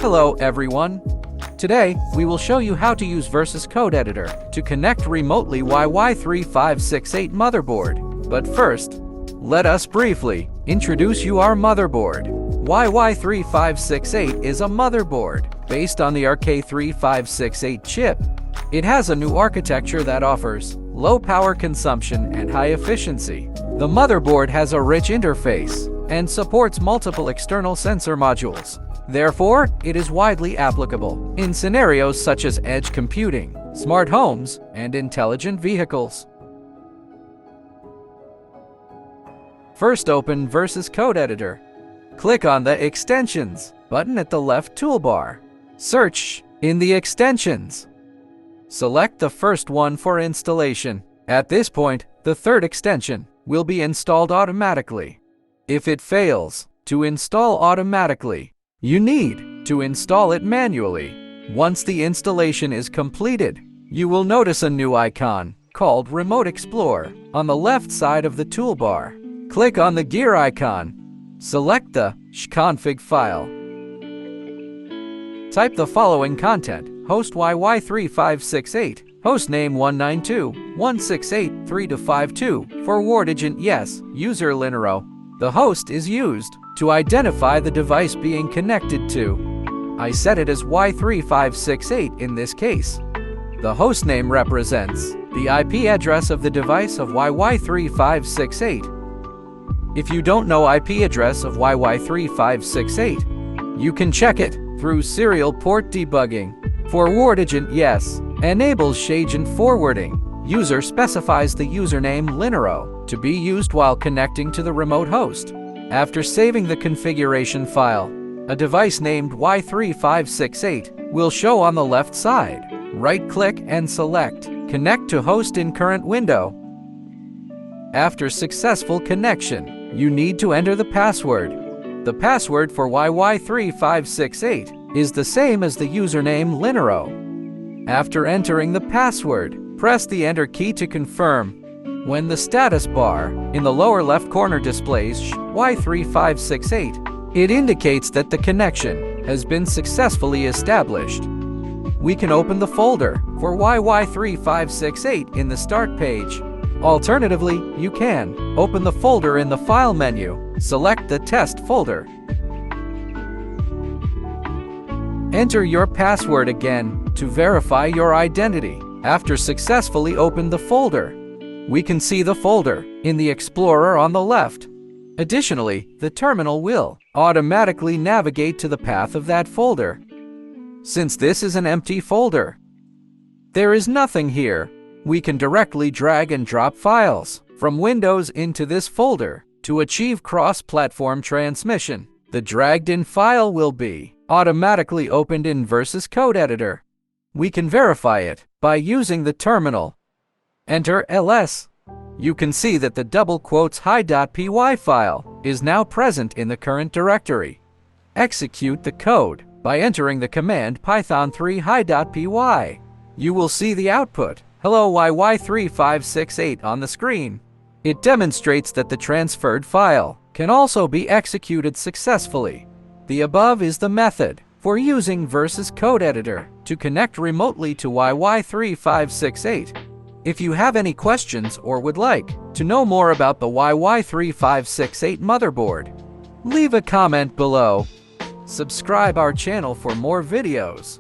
Hello everyone! Today, we will show you how to use Versus Code Editor to connect remotely YY3568 motherboard. But first, let us briefly introduce you our motherboard. YY3568 is a motherboard based on the RK3568 chip. It has a new architecture that offers low power consumption and high efficiency. The motherboard has a rich interface and supports multiple external sensor modules. Therefore, it is widely applicable in scenarios such as edge computing, smart homes, and intelligent vehicles. First, open Versus Code Editor. Click on the Extensions button at the left toolbar. Search in the Extensions. Select the first one for installation. At this point, the third extension will be installed automatically. If it fails to install automatically, you need to install it manually. Once the installation is completed, you will notice a new icon called Remote Explorer on the left side of the toolbar. Click on the gear icon. Select the config file. Type the following content: host YY3568, host name 192.168.3.52, forward agent yes, user Linero. The host is used to identify the device being connected to. I set it as Y3568 in this case. The host name represents the IP address of the device of YY3568. If you don't know IP address of YY3568, you can check it through serial port debugging. Forward agent yes enables agent forwarding. User specifies the username Linero to be used while connecting to the remote host. After saving the configuration file, a device named Y3568 will show on the left side. Right-click and select Connect to Host in Current Window. After successful connection, you need to enter the password. The password for YY3568 is the same as the username Linero. After entering the password, press the Enter key to confirm. When the status bar in the lower left corner displays Y3568, it indicates that the connection has been successfully established. We can open the folder for YY3568 in the Start page. Alternatively, you can open the folder in the File menu. Select the Test folder. Enter your password again to verify your identity. After successfully open the folder, we can see the folder in the Explorer on the left. Additionally, the terminal will automatically navigate to the path of that folder. Since this is an empty folder, there is nothing here. We can directly drag and drop files from Windows into this folder to achieve cross-platform transmission. The dragged-in file will be automatically opened in Versus Code Editor. We can verify it by using the terminal. Enter ls. You can see that the double quotes hi.py file is now present in the current directory. Execute the code by entering the command python3 hi.py. You will see the output, hello YY3568, on the screen. It demonstrates that the transferred file can also be executed successfully. The above is the method for using Versus Code Editor to connect remotely to YY3568. If you have any questions or would like to know more about the YY3568 motherboard, leave a comment below. Subscribe our channel for more videos.